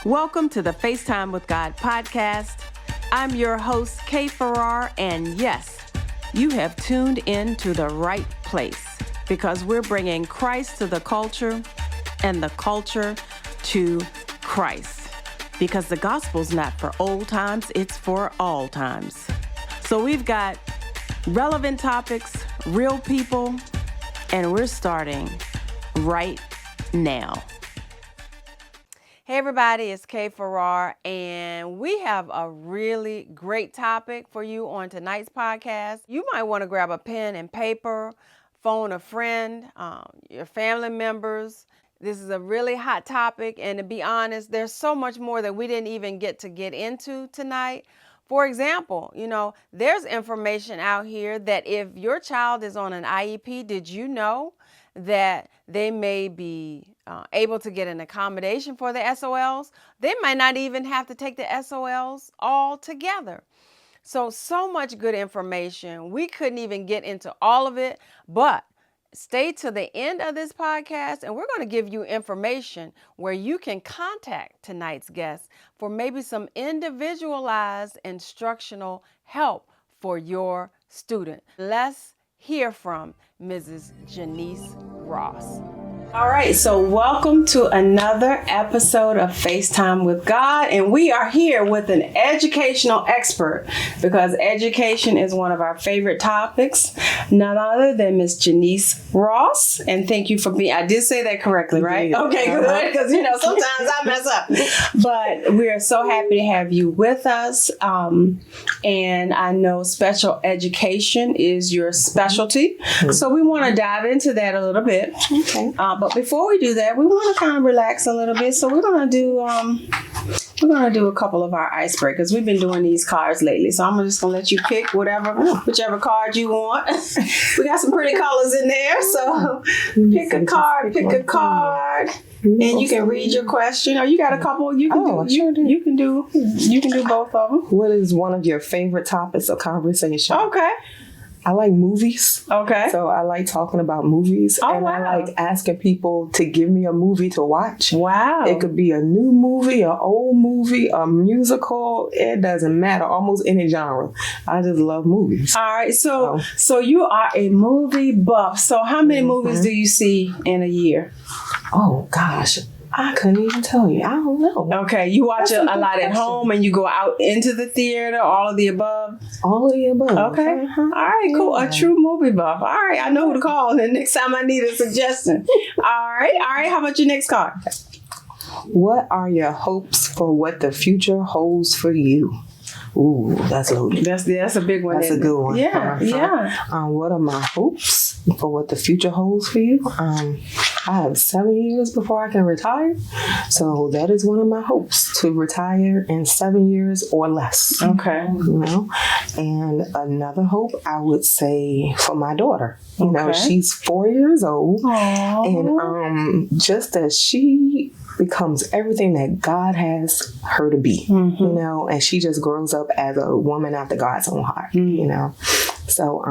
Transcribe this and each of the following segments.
Welcome to the FaceTime with God podcast. I'm your host, K.Farrar, and yes, you have tuned in to the right place because we're bringing Christ to the culture and the culture to Christ. Because the gospel's not for old times, it's for all times. So we've got relevant topics, real people, and we're starting right now. Hey everybody, it's K.Farrar, and we have a really great topic for you on tonight's podcast. You might want to grab a pen and paper, phone a friend, your family members. This is a really hot topic, and to be honest, there's so much more that we didn't even get into tonight. For example, there's information out here that if your child is on an IEP, did you know that they may be able to get an accommodation for the SOLs? They might not even have to take the SOLs all together. So much good information. We couldn't even get into all of it, but stay to the end of this podcast and we're going to give you information where you can contact tonight's guest for maybe some individualized instructional help for your student. Let's hear from Mrs. Janice Ross. All right, so welcome to another episode of FaceTime with God, and we are here with an educational expert because education is one of our favorite topics, none other than Miss Janice Ross, and thank you for being, I did say that correctly, right? Yeah. Okay, good, because sometimes I mess up, but we are so happy to have you with us, and I know special education is your specialty, so we want to dive into that a little bit. Okay. But before we do that, we want to kind of relax a little bit. So we're gonna do a couple of our icebreakers. We've been doing these cards lately, so I'm just gonna let you pick whichever card you want. We got some pretty colors in there, so pick a card, and you can read your question. Or you got a couple. You can do both of them. What is one of your favorite topics of conversation? Okay. I like movies. Okay. So I like talking about movies. Oh, and wow. I like asking people to give me a movie to watch. Wow. It could be a new movie, an old movie, a musical. It doesn't matter. Almost any genre. I just love movies. All right. So you are a movie buff. So how many movies do you see in a year? Oh, gosh. I couldn't even tell you. I don't know. Okay, you watch a lot at home and you go out into the theater, all of the above? All of the above. Okay. All right, cool. Yeah. A true movie buff. All right, I know who to call the next time I need a suggestion. All right. How about your next card? What are your hopes for what the future holds for you? Ooh, that's loaded. That's a big one. That's a good one. Yeah, yeah. What are my hopes for what the future holds for you? I have 7 years before I can retire. So that is one of my hopes, to retire in 7 years or less. Okay. And another hope, I would say, for my daughter. Okay. She's 4 years old. Aww. And just as she becomes everything that God has her to be, and she just grows up as a woman after God's own heart, So,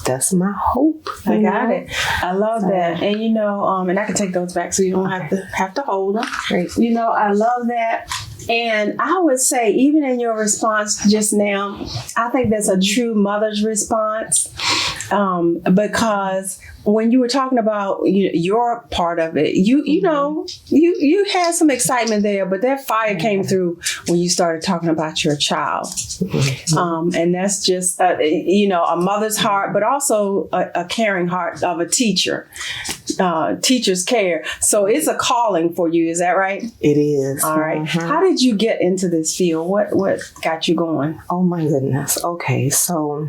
that's my hope. I got it. I love that. And and I can take those back so you don't have to hold them. Great. I love that. And I would say, even in your response just now, I think that's a true mother's response. Because when you were talking about your part of it, you had some excitement there, but that fire came through when you started talking about your child. And that's just a mother's heart, but also a caring heart of a teacher. Teachers care. So it's a calling for you. Is that right? It is. All right. How did you get into this field? What got you going? Oh my goodness. Okay. So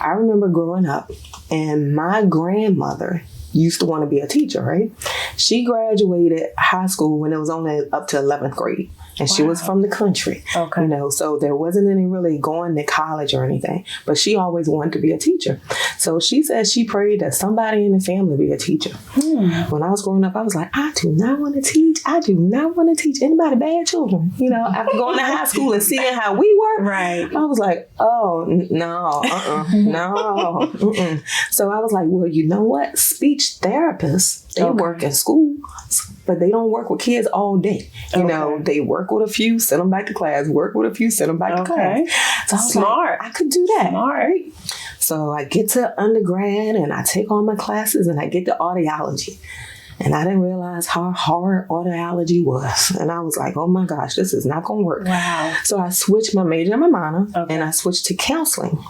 I remember growing up and my grandmother used to want to be a teacher, right? She graduated high school when it was only up to 11th grade. And she was from the country, you know, so there wasn't any really going to college or anything, but she always wanted to be a teacher. So she said she prayed that somebody in the family be a teacher. When I was growing up, I was like, I do not want to teach. I do not want to teach anybody bad children. You know, after going to high school and seeing how we were, I was like, oh, no, no. So I was like, well, you know what? Speech therapists, they work in school, but they don't work with kids all day. You know, they work with a few, send them back to class, work with a few, send them back to class. So I was like, I could do that. Right? So I get to undergrad and I take all my classes and I get to audiology. And I didn't realize how hard audiology was. And I was like, oh my gosh, this is not going to work. Wow. So I switched my major and my minor and I switched to counseling.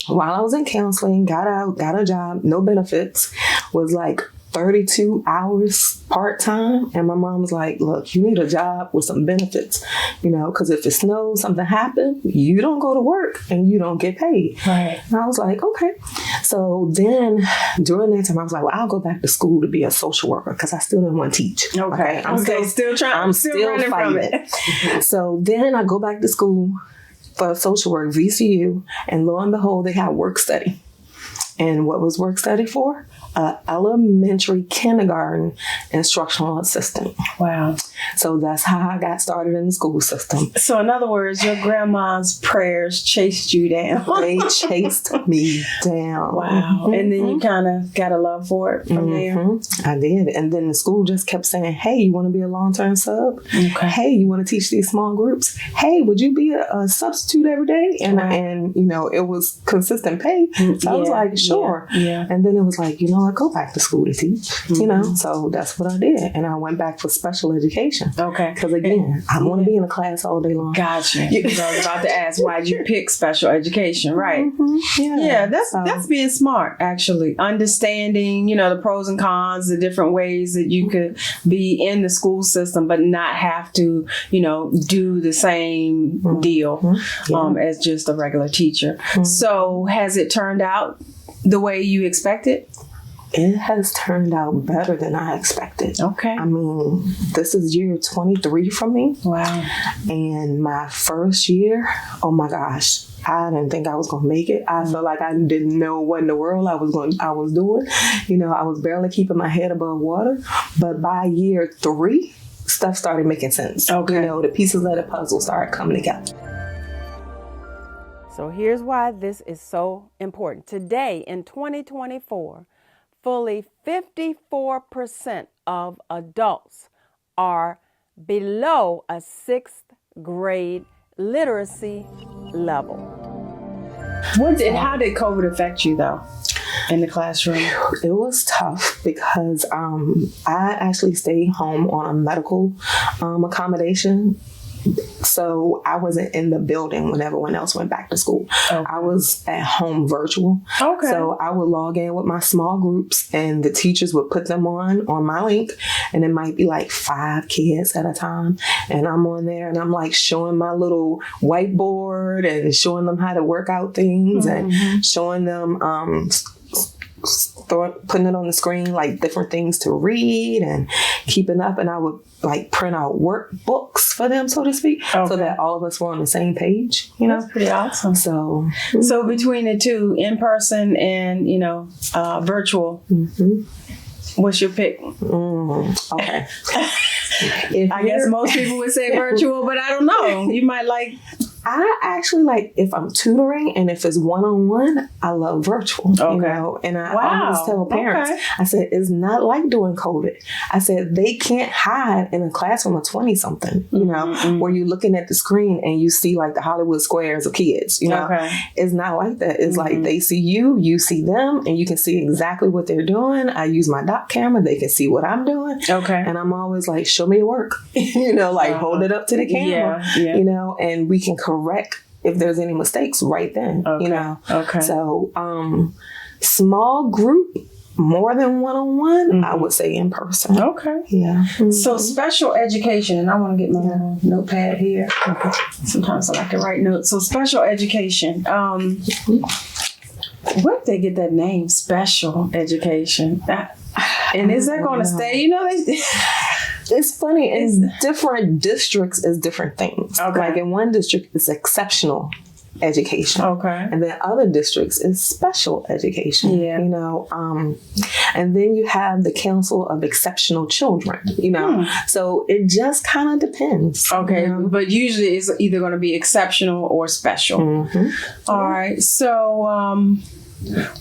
While I was in counseling, got out, got a job, no benefits, was like 32 hours part-time. And my mom was like, look, you need a job with some benefits, you know, because if it snows, something happened, you don't go to work and you don't get paid. Right. And I was like, okay. So then during that time, I was like, well, I'll go back to school to be a social worker because I still didn't want to teach. Okay. I'm still trying. I'm still running from it. So then I go back to school for social work, VCU, and lo and behold, they had work study. And what was work study for? Elementary kindergarten instructional assistant. Wow. So that's how I got started in the school system. So in other words, your grandma's prayers chased you down. They chased me down. Wow. And then you kind of got a love for it from there. I did. And then the school just kept saying, hey, you want to be a long-term sub? Hey, you want to teach these small groups? Hey, would you be a substitute every day? And you know, it was consistent pay. So I was like, sure. Yeah. And then it was like, you know, I go back to school to teach, you know, so that's what I did. And I went back for special education. Okay. Because again, I want to be in a class all day long. Gotcha. I was about to ask, why'd you pick special education? Right. Yeah, that's being smart, actually. Understanding, you know, the pros and cons, the different ways that you could be in the school system, but not have to, you know, do the same deal as just a regular teacher. So has it turned out the way you expected? It has turned out better than I expected. Okay. I mean, this is year 23 for me. Wow. And my first year, oh my gosh, I didn't think I was going to make it. I felt like I didn't know what in the world I was doing. You know, I was barely keeping my head above water. But by year 3, stuff started making sense. Okay. You know, the pieces of the puzzle started coming together. So here's why this is so important. Today, in 2024, fully 54% of adults are below a 6th grade literacy level. How did COVID affect you, though, in the classroom? It was tough because I actually stayed home on a medical accommodation. So I wasn't in the building when everyone else went back to school. Okay. I was at home virtual. Okay. So I would log in with my small groups and the teachers would put them on my link. And it might be like 5 kids at a time. And I'm on there and I'm like showing my little whiteboard and showing them how to work out things and showing them putting it on the screen, like different things to read and keeping up. And I would like print out workbooks for them, so to speak, so that all of us were on the same page, you know? That's pretty awesome. So between the two, in person and, you know, virtual, what's your pick? Okay. I guess most people would say virtual, but I don't know. You might like... I actually like if I'm tutoring and if it's one-on-one, I love virtual, you know, and I always tell parents, I said, it's not like during COVID. I said, they can't hide in a classroom of 20-something, you know, where you're looking at the screen and you see like the Hollywood squares of kids, you know, it's not like that. It's like they see you see them, and you can see exactly what they're doing. I use my dock camera. They can see what I'm doing. Okay. And I'm always like, show me your work, you know, like hold it up to the camera, you know, and we can correct if there's any mistakes right then, you know. Okay. So small group, more than one-on-one, I would say in person. Okay. Yeah. So special education, and I want to get my little notepad here. Okay. Sometimes I like to write notes. So special education. Where did they get that name, special education? And is that going to stay? You know, It's funny. In different districts is different things. Okay. Like in one district, it's exceptional education. Okay. And then other districts is special education. Yeah. You know, and then you have the Council of Exceptional Children, you know. So it just kind of depends. Okay. You know? But usually it's either going to be exceptional or special. All right. So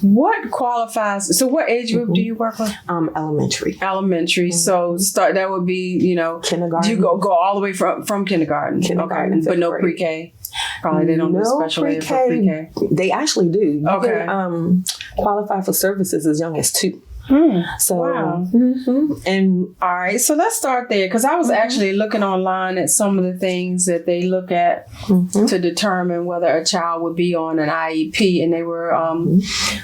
what qualifies? So what age group do you work with? Elementary. Elementary. So that would be, you know, Kindergarten. Do you go all the way from kindergarten? Kindergarten, Okay. But no grade. pre-K? Probably they don't do special ed for pre-K. They actually do. You Okay. can qualify for services as young as 2. So, Wow. And All right, so let's start there because I was actually looking online at some of the things that they look at to determine whether a child would be on an IEP, and they were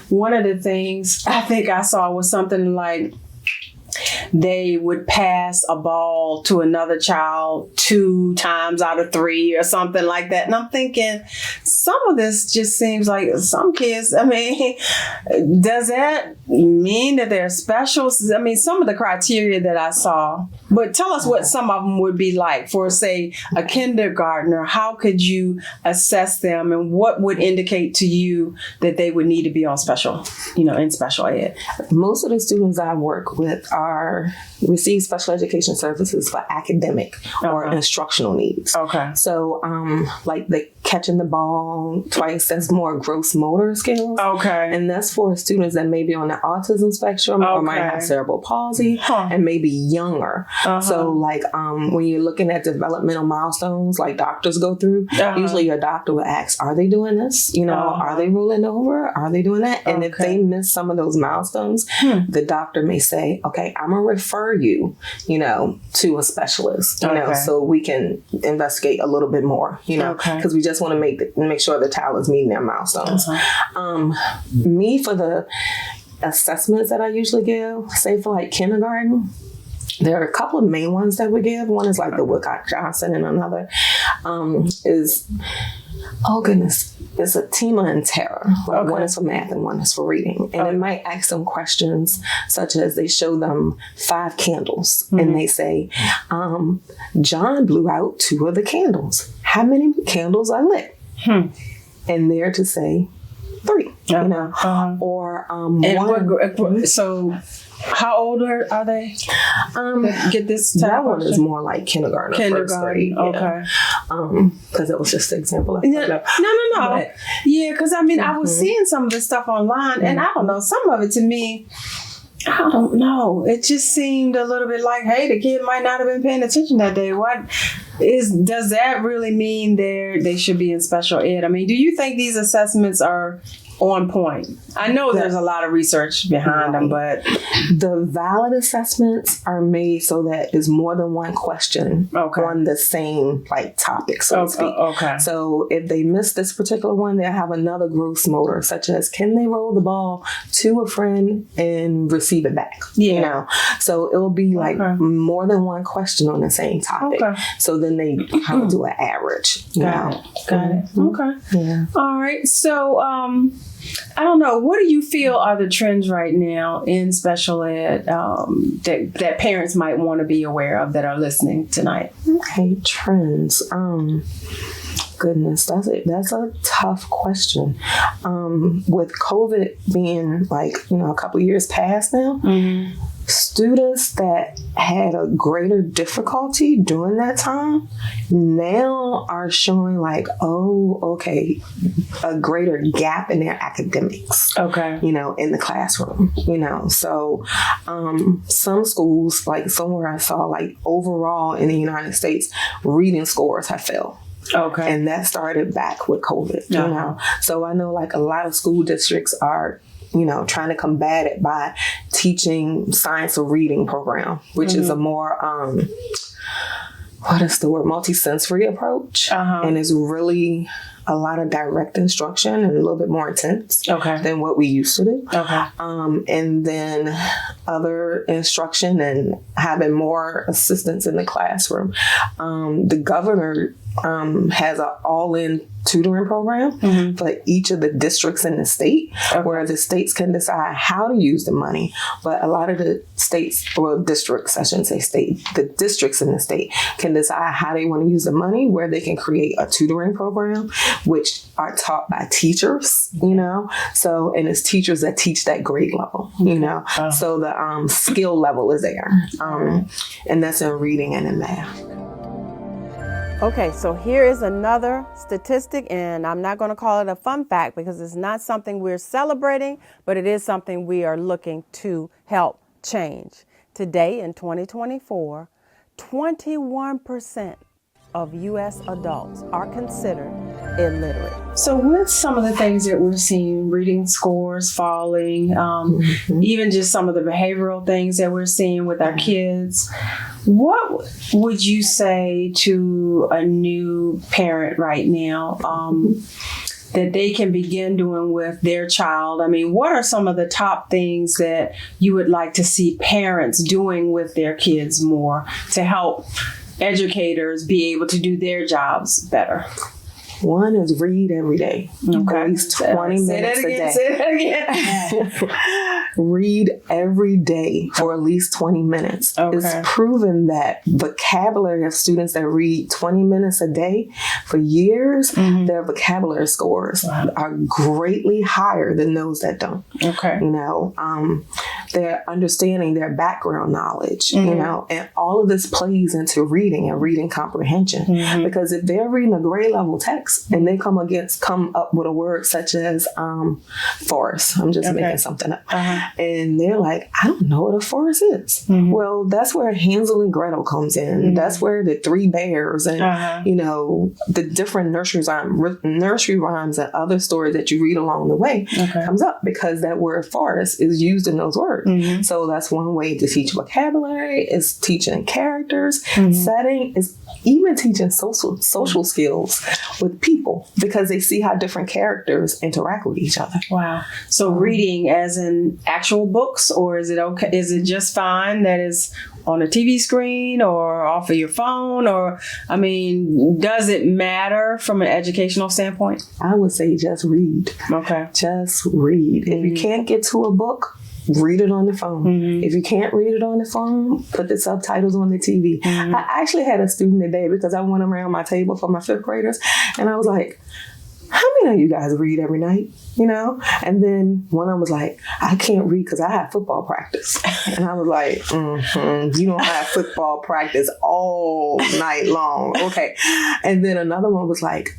one of the things I think I saw was something like they would pass a ball to another child 2 times out of 3 or something like that. And I'm thinking, some of this just seems like some kids, I mean, does that mean that they're special? I mean, some of the criteria that I saw, but tell us what some of them would be like for, say, a kindergartner. How could you assess them and what would indicate to you that they would need to be on special, you know, in special ed? most of the students I work with receive special education services for academic or instructional needs. Okay. So, like the catching the ball twice, that's more gross motor skills. Okay. And that's for students that may be on the autism spectrum or might have cerebral palsy and maybe younger. So, like when you're looking at developmental milestones, like doctors go through, usually your doctor will ask, "Are they doing this? You know, are they rolling over? Are they doing that?" And if they miss some of those milestones, the doctor may say, "Okay, I'm gonna refer you, you know, to a specialist, you know, so we can investigate a little bit more, you know, because we just want to make sure the child is meeting their milestones." Me, for the assessments that I usually give, say for like kindergarten, there are a couple of main ones that we give. One is like the Woodcock-Johnson, and another is, oh goodness, it's a Tima and Terra. Like one is for math and one is for reading. And it might ask them questions such as they show them 5 candles and they say, John blew out 2 of the candles. How many candles are lit? And they're to say 3, you know, or and so how old are they? Get this type that one is more like kindergarten. First grade, because it was just an example. No. Yeah, because I mean, I was seeing some of this stuff online, and I don't know, some of it to me, I don't know. It just seemed a little bit like, hey, the kid might not have been paying attention that day. Does that really mean they should be in special ed? I mean, do you think these assessments are on point? I know there's a lot of research behind them, but the valid assessments are made so that it's more than one question on the same like topic, so to speak. So if they miss this particular one, they'll have another gross motor, such as can they roll the ball to a friend and receive it back? You know, so it'll be like more than one question on the same topic. So then they kind of do an average. Got it. Okay. Yeah. All right. So I don't know. What do you feel are the trends right now in special ed that parents might want to be aware of that are listening tonight? Okay, trends. Goodness, that's a tough question. With COVID being like, you know, a couple years past now, students that had a greater difficulty during that time now are showing like, a greater gap in their academics. You know, in the classroom, you know. So some schools, like somewhere I saw, like overall in the United States, reading scores have fell. And that started back with COVID, you know. So I know like a lot of school districts are, you know, trying to combat it by teaching science of reading program, which is a more, multisensory approach. And is really a lot of direct instruction and a little bit more intense than what we used to do. And then other instruction and having more assistance in the classroom. The governor has an all-in tutoring program for each of the districts in the state, where the states can decide how to use the money. But a lot of the states, or districts, I shouldn't say state, the districts in the state can decide how they want to use the money, where they can create a tutoring program, which are taught by teachers, So, and it's teachers that teach that grade level, So the skill level is there. And that's in reading and in math. Okay, so here is another statistic, and I'm not going to call it a fun fact because it's not something we're celebrating, but it is something we are looking to help change. Today in 2024, 21% of U.S. adults are considered illiterate. So with some of the things that we're seeing, reading scores falling, even just some of the behavioral things that we're seeing with our kids, what would you say to a new parent right now that they can begin doing with their child? I mean, what are some of the top things that you would like to see parents doing with their kids more to help educators be able to do their jobs better? One is read every day. At least 20 minutes a day. Say that again. Read every day for at least 20 minutes. It's proven that vocabulary of students that read 20 minutes a day for years, their vocabulary scores are greatly higher than those that don't. They're understanding their background knowledge, and all of this plays into reading and reading comprehension. Because if they're reading a grade level text and they come up with a word such as forest, I'm just making something up, and they're like, I don't know what a forest is. Well, that's where Hansel and Gretel comes in. That's where the three bears and the different nursery rhymes and other stories that you read along the way comes up, because that word forest is used in those words. So that's one way to teach vocabulary, is teaching characters, setting, is even teaching social skills with people, because they see how different characters interact with each other. Wow. So reading as in actual books, or is it okay? Is it just fine that is on a TV screen or off of your phone? Or, I mean, does it matter from an educational standpoint? I would say just read. Just read. If you can't get to a book, read it on the phone. If you can't read it on the phone, put the subtitles on the TV. I actually had a student today, because I went around my table for my fifth graders, and I was like, how many of you guys read every night? And then one of them was like, I can't read because I have football practice. And I was like, you don't have football practice all night long. Okay. And then another one was like,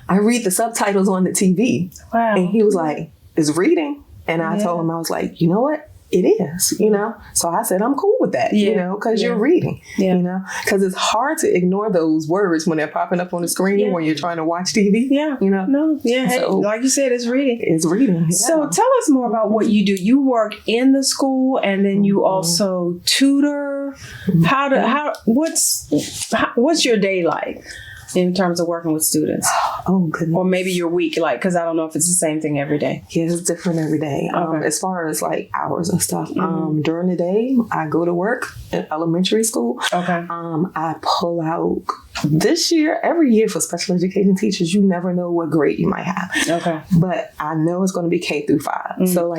I read the subtitles on the TV. Wow. And he was like, is reading? And I told him, I was like, you know what? It is, So I said, I'm cool with that, because you're reading, because it's hard to ignore those words when they're popping up on the screen when you're trying to watch TV. So, like you said, it's reading. It's reading. Yeah. So tell us more about what you do. You work in the school, and then you also tutor. What's your day like in terms of working with students? Oh, goodness. Or maybe your week, because I don't know if it's the same thing every day. Yeah, it's different every day. As far as hours and stuff. During the day, I go to work in elementary school. I pull out this year, every year for special education teachers, you never know what grade you might have. But I know it's going to be K through 5. So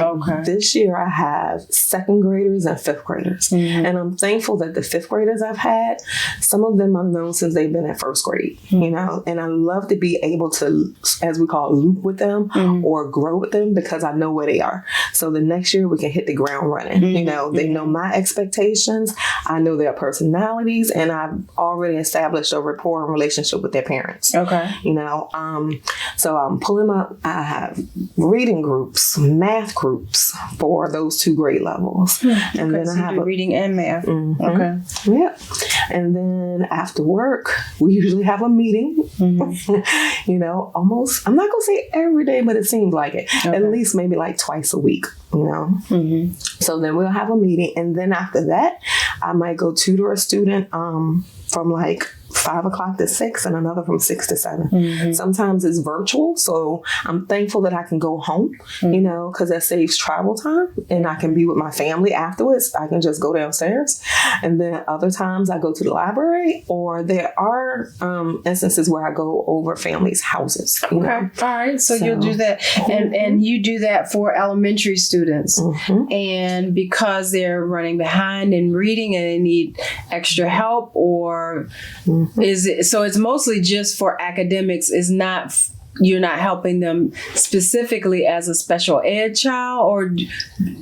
this year I have second graders and fifth graders. And I'm thankful that the fifth graders I've had, some of them I've known since they've been in first grade, and I love to be able to, as we call it, loop with them or grow with them, because I know where they are. So the next year we can hit the ground running. They know my expectations. I know their personalities, and I've already established a rapport and relationship with their parents. So I'm pulling up. I have reading groups, math groups for those 2 grade levels. And then I have reading and math. And then after work, we usually have a meeting. Almost, I'm not going to say every day, but it seems like it. At least maybe twice a week. So then we'll have a meeting, and then after that, I might go tutor a student from like 5 o'clock to 6 and another from 6 to 7. Sometimes it's virtual. So I'm thankful that I can go home, you know, because that saves travel time and I can be with my family afterwards. I can just go downstairs. And then other times I go to the library, or there are instances where I go over families' houses. You know? All right. So you'll do that. And you do that for elementary students. And because they're running behind in reading and they need extra help, or is it, so it's mostly just for academics, is not, you're not helping them specifically as a special ed child, or,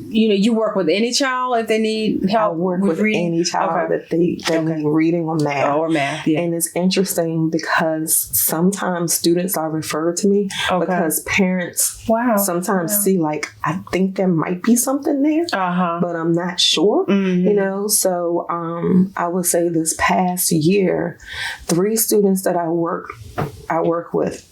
you know, you work with any child if they need help? I work with reading? any child that need reading or math. Or math, yeah. And it's interesting because sometimes students are referred to me because parents sometimes see like, I think there might be something there, but I'm not sure, you know? So I would say this past year, 3 students that I work with,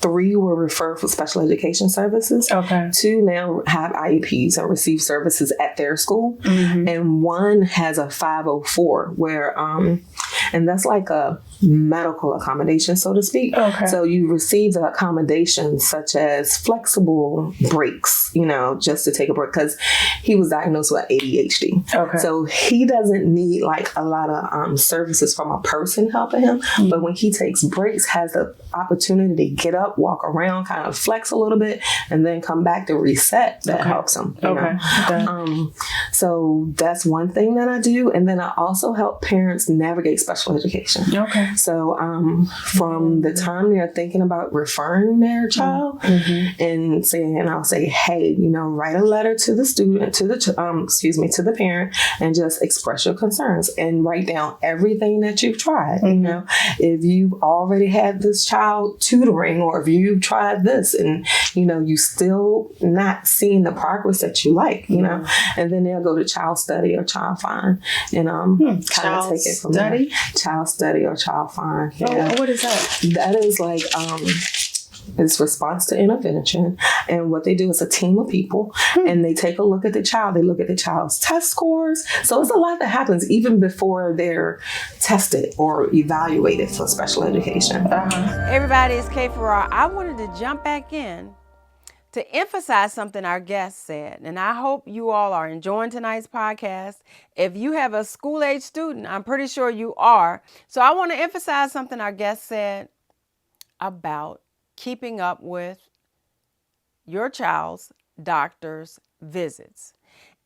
3 were referred for special education services. 2 now have IEPs and receive services at their school. And 1 has a 504 where, and that's like a medical accommodation, so to speak. So you receive the accommodations such as flexible breaks, you know, just to take a break, because he was diagnosed with ADHD. So he doesn't need like a lot of services from a person helping him. But when he takes breaks, has the opportunity to get up, walk around, kind of flex a little bit, and then come back to reset. That helps him. You know? So that's one thing that I do. And then I also help parents navigate special education. So from the time they're thinking about referring their child and saying, and I'll say, hey, you know, write a letter to the student, to the parent, and just express your concerns and write down everything that you've tried. You know, if you've already had this child tutoring, or if you've tried this and, you know, you still not seeing the progress that you like, you know, and then they'll go to child study or child find and kind of take it from there. Child study or child find. Yeah. What is that? That is like it's response to intervention, and what they do is a team of people and they take a look at the child. They look at the child's test scores. So it's a lot that happens even before they're tested or evaluated for special education. Everybody, it's K.Farrar. I wanted to jump back in to emphasize something our guest said, and I hope you all are enjoying tonight's podcast. If you have a school-age student, I'm pretty sure you are. So I want to emphasize something our guest said about keeping up with your child's doctor's visits.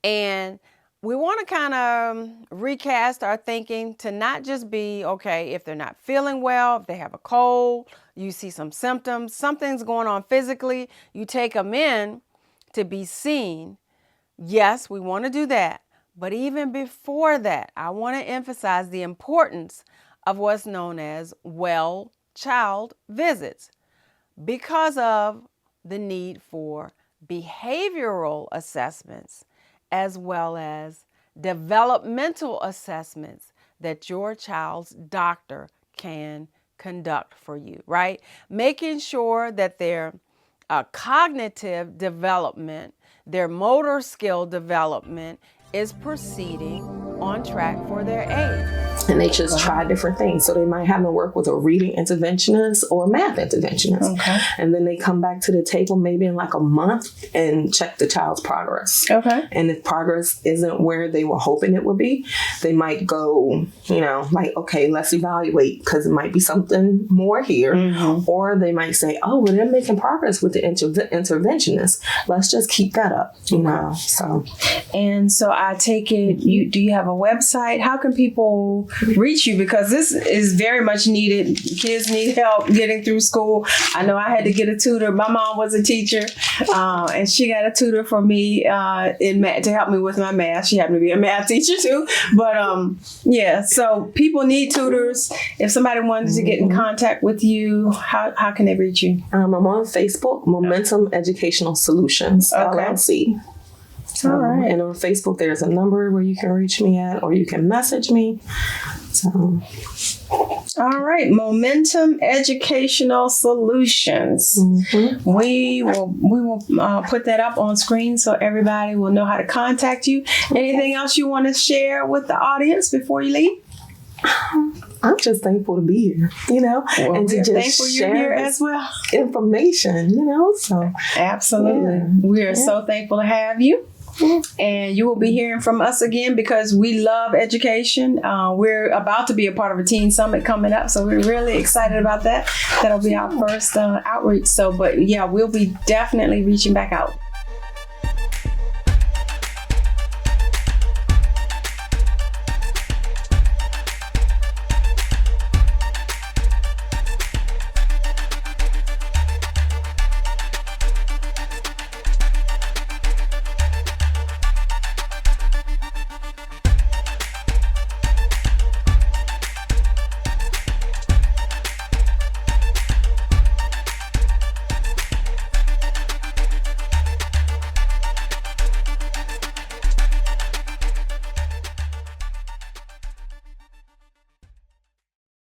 And we want to kind of recast our thinking to not just be, okay, if they're not feeling well, if they have a cold, you see some symptoms, something's going on physically, you take them in to be seen. Yes, we want to do that. But even before that, I want to emphasize the importance of what's known as well child visits, because of the need for behavioral assessments as well as developmental assessments that your child's doctor can conduct for you, right? Making sure that their cognitive development, their motor skill development is proceeding on track for their age. And they just try different things. So they might have to work with a reading interventionist or a math interventionist. And then they come back to the table maybe in like a month and check the child's progress. And if progress isn't where they were hoping it would be, they might go, you know, like, okay, let's evaluate because it might be something more here. Or they might say, oh, well, they're making progress with the interventionist. Let's just keep that up, you know. So, and so I take it, do you have a website? How can people reach you? Because this is very much needed. Kids need help getting through school. I know I had to get a tutor. My mom was a teacher, and she got a tutor for me in math to help me with my math. She happened to be a math teacher too. But yeah, so people need tutors. If somebody wanted to get in contact with you, how can they reach you? I'm on Facebook, Momentum Educational Solutions, LLC. So, All right. And on Facebook, there's a number where you can reach me at, or you can message me. So, all right, Momentum Educational Solutions. mm-hmm. We will put that up on screen so everybody will know how to contact you. Anything else you want to share with the audience before you leave? I'm just thankful to be here, and to just thankful you're share here this as well. information, so. Absolutely. Yeah. We are so thankful to have you. And you will be hearing from us again because we love education. We're about to be a part of a teen summit coming up, so we're really excited about that. That'll be our first outreach. But yeah, we'll be definitely reaching back out.